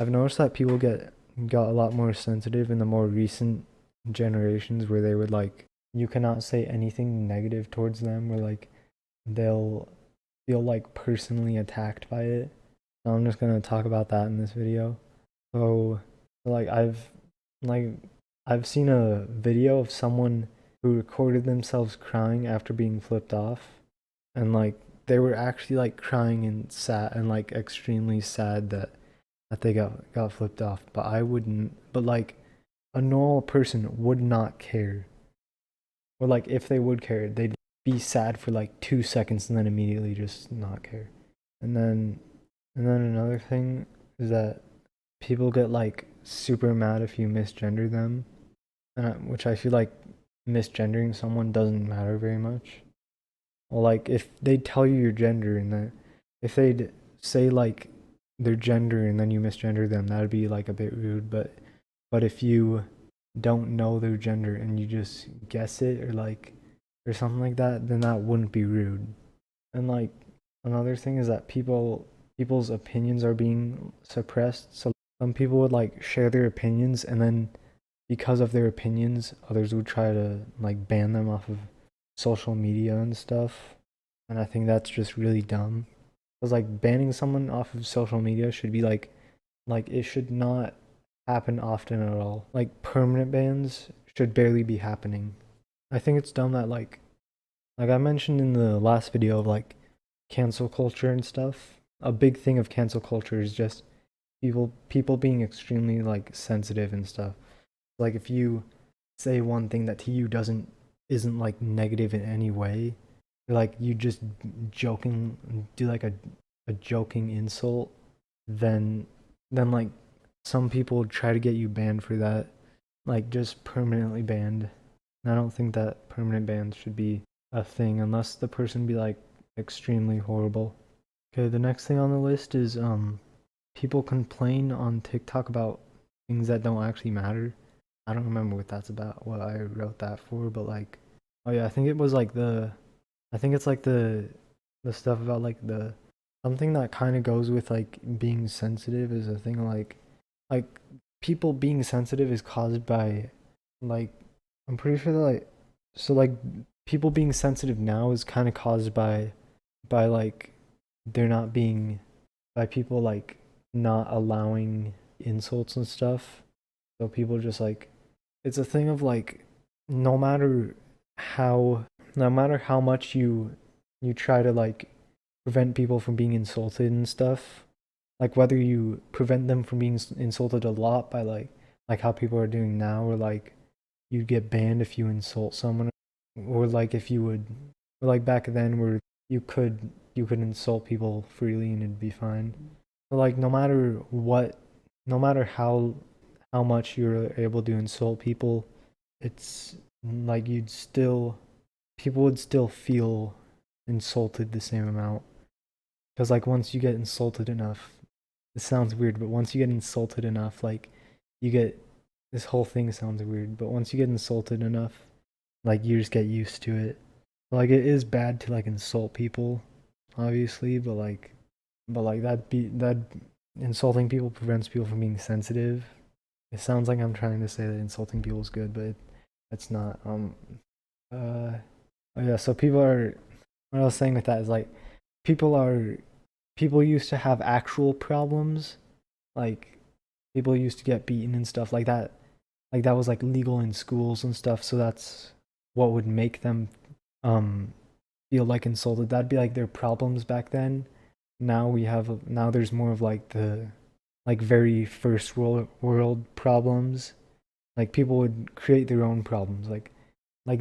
I've noticed that people got a lot more sensitive in the more recent generations where they would like you cannot say anything negative towards them where like they'll feel like personally attacked by it. So I'm just gonna talk about that in this video. So like like I've seen a video of someone who recorded themselves crying after being flipped off, and like they were actually like crying and sad and like extremely sad that they got flipped off. But I wouldn't. But like a normal person would not care, or like if they would care, they'd be sad for like 2 seconds and then immediately just not care. And then another thing is that people get like super mad if you misgender them, which I feel like misgendering someone doesn't matter very much. Well, like if they tell you your gender and that if they'd say like their gender and then you misgender them, that'd be like a bit rude. But if you don't know their gender and you just guess it or something like that, then that wouldn't be rude. And like another thing is that people's opinions are being suppressed. So some people would like share their opinions and then because of their opinions, others would try to like ban them off of social media and stuff. And I think that's just really dumb. Because like banning someone off of social media should be like it should not happen often at all. Like permanent bans should barely be happening. I think it's dumb that like I mentioned in the last video of like cancel culture and stuff. A big thing of cancel culture is just people being extremely like sensitive and stuff. Like if you say one thing that to you doesn't isn't like negative in any way, like you just joking do like a joking insult, then like some people try to get you banned for that, like just permanently banned. And I don't think that permanent bans should be a thing unless the person be like extremely horrible. Okay, the next thing on the list is people complain on TikTok about things that don't actually matter. I don't remember what that's about, what I wrote that for, but like, oh yeah, I think it was like I think it's like the stuff about like the something that kind of goes with like being sensitive is a thing like people being sensitive is caused by like I'm pretty sure that like so like people being sensitive now is kind of caused by like they're not being by people like not allowing insults and stuff. So people just like it's a thing of like no matter how no matter how much you try to like prevent people from being insulted and stuff, like whether you prevent them from being insulted a lot by like how people are doing now, or like you'd get banned if you insult someone, or like if you would or like back then where you could insult people freely and it'd be fine. But like no matter what, no matter how much you're able to insult people, it's like you'd still people would still feel insulted the same amount. Because like once you get insulted enough, it sounds weird, but once you get insulted enough, like you get this whole thing sounds weird, but once you get insulted enough, like you just get used to it. Like it is bad to like insult people, obviously, but like that insulting people prevents people from being sensitive. It sounds like I'm trying to say that insulting people is good, but it's not. Uh oh yeah, so people are what I was saying with that is like people are people used to have actual problems, like people used to get beaten and stuff like that. Like that was like legal in schools and stuff, so that's what would make them um feel like insulted. That'd be like their problems back then. Now there's more of like the like very first world problems. Like people would create their own problems. Like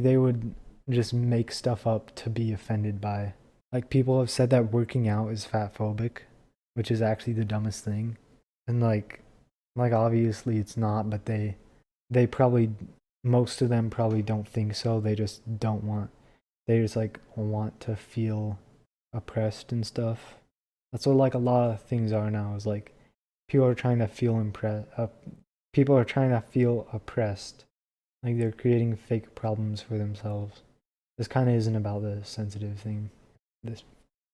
they would just make stuff up to be offended by. Like people have said that working out is fat phobic, which is actually the dumbest thing. And like obviously it's not, but they probably most of them probably don't think so. They just don't want they just like want to feel oppressed and stuff. That's what like a lot of things are now is like people are trying to feel people are trying to feel oppressed. Like they're creating fake problems for themselves. This kind of isn't about the sensitive thing. This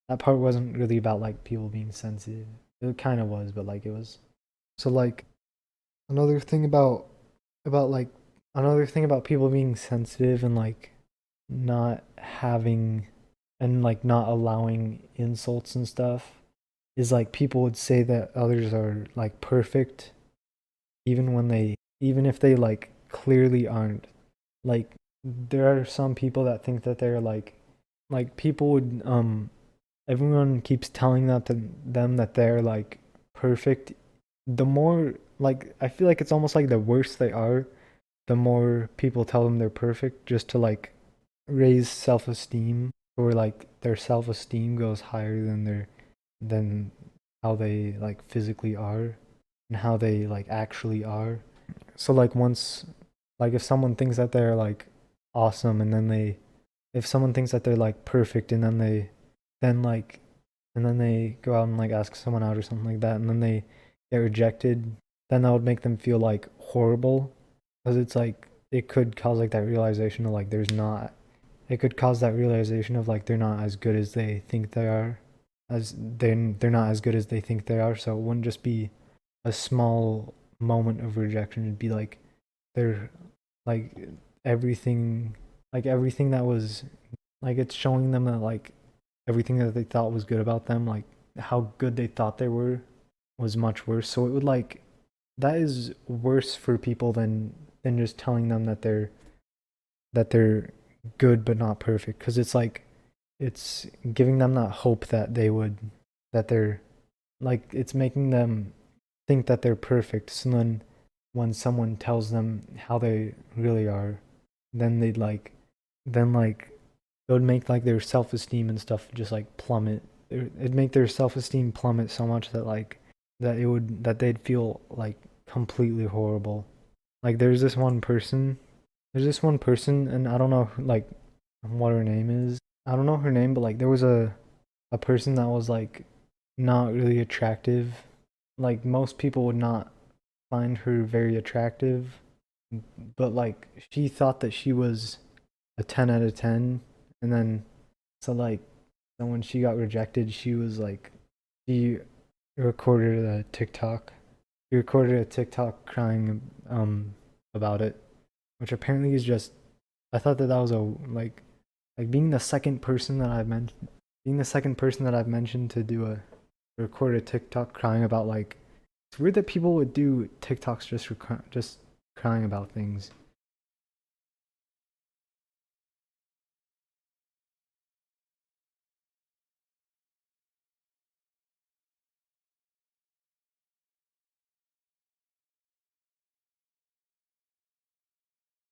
that part wasn't really about like people being sensitive. It kind of was, but like it was So like another thing about like another thing about people being sensitive and like not having and like not allowing insults and stuff is like people would say that others are like perfect even when they even if they like clearly aren't. Like there are some people that think that they're like people would everyone keeps telling that to them that they're like perfect. The more like I feel like it's almost like the worse they are, the more people tell them they're perfect just to like raise self-esteem, or like their self-esteem goes higher than than how they like physically are and how they like actually are. So like once like if someone thinks that they're like awesome and then they if someone thinks that they're like perfect and then like and then they go out and like ask someone out or something like that and then they get rejected, then that would make them feel like horrible, because it's like it could cause like that realization of like there's not it could cause that realization of like they're not as good as they think they are, as they're not as good as they think they are. So it wouldn't just be a small moment of rejection. It'd be like they're like everything everything that was like it's showing them that like everything that they thought was good about them, like how good they thought they were, was much worse. So it would like that is worse for people than just telling them that they're good but not perfect, because it's like it's giving them that hope that they would that they're like it's making them think that they're perfect. So then when someone tells them how they really are, then they'd like then like it would make like their self-esteem and stuff just like plummet. It'd make their self-esteem plummet so much that like that they'd feel like completely horrible. Like there's this one person, and I don't know like what her name is. I don't know her name, but like there was a person that was like not really attractive. Like most people would not find her very attractive, but like she thought that she was a 10 out of 10, and then so like so when she got rejected, she was like she recorded a TikTok. She recorded a TikTok crying about it, which apparently is just I thought that that was a like being the second person that I've mentioned being the second person that I've mentioned to do a record a TikTok crying about like it's weird that people would do TikToks just crying about things.